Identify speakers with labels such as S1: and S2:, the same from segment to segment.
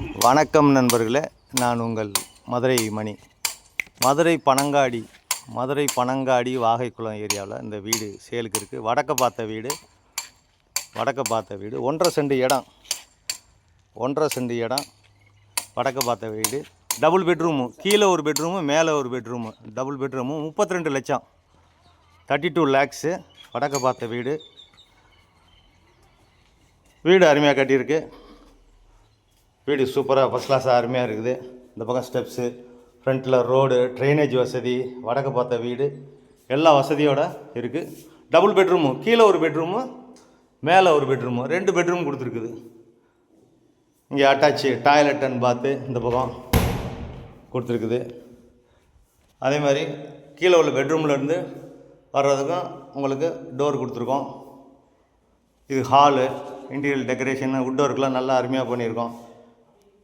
S1: வணக்கம் நண்பர்களே, நான் உங்கள் மதுரை மணி. மதுரை பனங்காடி வாகைக்குளம் ஏரியாவில் இந்த வீடு சேலுக்கு இருக்குது. வடக்க பார்த்த வீடு 1.5 சென்ட் இடம். வடக்க பார்த்த வீடு, டபுள் பெட்ரூமு, கீழே ஒரு பெட்ரூமு, மேலே ஒரு பெட்ரூமு, டபுள் பெட்ரூமு, 32 லட்சம், 32 லேக்ஸு. வடக்க பார்த்த வீடு அருமையாக கட்டியிருக்கு. வீடு சூப்பராக ஃபஸ்ட் கிளாஸாக அருமையாக இருக்குது. இந்த பக்கம் ஸ்டெப்ஸு, ஃப்ரண்ட்டில் ரோடு, ட்ரைனேஜ் வசதி, வடக்கு பார்த்த வீடு எல்லா வசதியோடு இருக்குது. டபுள் பெட்ரூமு, கீழே ஒரு பெட்ரூமு, மேலே ஒரு பெட்ரூமு, 2 பெட்ரூம் கொடுத்துருக்குது. இங்கே அட்டாச்சு டாய்லெட் அண்ட் பாத்து இந்த பக்கம் கொடுத்துருக்குது. அதே மாதிரி கீழே உள்ள பெட்ரூம்லேருந்து வர்றதுக்கும் உங்களுக்கு டோர் கொடுத்துருக்கோம். இது ஹாலு, இன்டீரியர் டெக்கரேஷன், வுட் ஒர்க்லாம் நல்லா அருமையாக பண்ணியிருக்கோம்.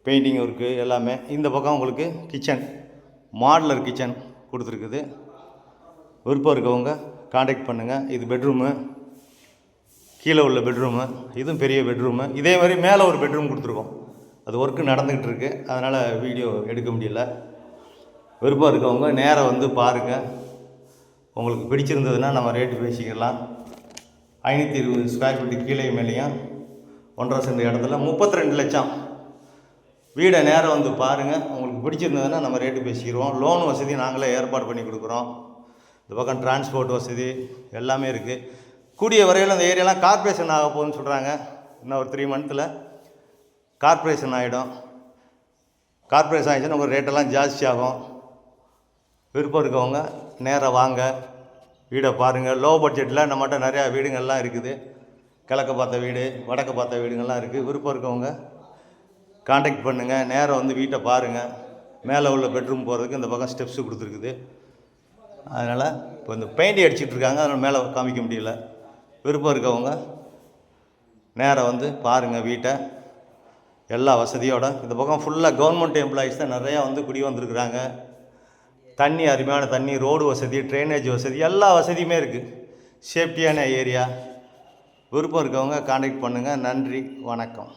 S1: பெயிண்டிங் ஒர்க்கு எல்லாமே. இந்த பக்கம் உங்களுக்கு கிச்சன், மாடுலர் கிச்சன் கொடுத்துருக்குது. விருப்பம் இருக்கவங்க காண்டாக்ட் பண்ணுங்கள். இது பெட்ரூமு, கீழே உள்ள பெட்ரூமு, இதுவும் பெரிய பெட்ரூமு. இதே மாதிரி மேலே ஒரு பெட்ரூம் கொடுத்துருக்கோம். அது ஒர்க்கு நடந்துக்கிட்டு இருக்குது, அதனால் வீடியோ எடுக்க முடியல. விருப்பம் இருக்கவங்க நேராக வந்து பாருங்கள். உங்களுக்கு பிடிச்சிருந்ததுன்னா நம்ம ரேட்டு பேசிக்கலாம். 520 ஸ்கொயர் ஃபீட்டு கீழே மேலேயும் 1.5 சென்ட் இடத்துல 32 லட்சம். வீடை நேரம் வந்து பாருங்கள். உங்களுக்கு பிடிச்சிருந்ததுன்னா நம்ம ரேட்டு பேசிக்கிறோம். லோன் வசதி நாங்களே ஏற்பாடு பண்ணி கொடுக்குறோம். இந்த பக்கம் டிரான்ஸ்போர்ட் வசதி எல்லாமே இருக்குது. கூடிய வரையில் அந்த ஏரியாலாம் கார்ப்பரேஷன் ஆக போகுதுன்னு சொல்கிறாங்க. இன்னும் ஒரு 3 மந்த்தில் கார்ப்பரேஷன் ஆகிடும். கார்ப்பரேஷன் ஆகிடுச்சுன்னா உங்கள் ரேட்டெல்லாம் ஜாஸ்தி ஆகும். விருப்பம் இருக்கவங்க நேராக வாங்க, வீடை பாருங்கள். லோ பட்ஜெட்டில் நம்மகிட்ட நிறையா வீடுங்கள்லாம் இருக்குது. கிழக்க பார்த்த வீடு, வடக்க பார்த்த வீடுங்கள்லாம் இருக்குது. விருப்பம் இருக்கவங்க காண்டாக்ட் பண்ணுங்கள். நேரம் வந்து வீட்டை பாருங்கள். மேலே உள்ள பெட்ரூம் போகிறதுக்கு இந்த பக்கம் ஸ்டெப்ஸு கொடுத்துருக்குது. அதனால் இப்போ இந்த பெயிண்ட் அடிச்சிட்ருக்காங்க, அதனால் மேலே காமிக்க முடியல. விருப்பம் இருக்கவங்க நேரம் வந்து பாருங்கள் வீட்டை எல்லா வசதியோடு. இந்த பக்கம் ஃபுல்லாக கவர்மெண்ட் எம்ப்ளாயீஸ் தான் நிறையா வந்து குடி வந்திருக்குறாங்க. தண்ணி, அருமையான தண்ணி, ரோடு வசதி, ட்ரைனேஜ் வசதி எல்லா வசதியுமே இருக்குது. சேஃப்டியான ஏரியா. விருப்பம் இருக்கவங்க காண்டாக்ட் பண்ணுங்கள். நன்றி, வணக்கம்.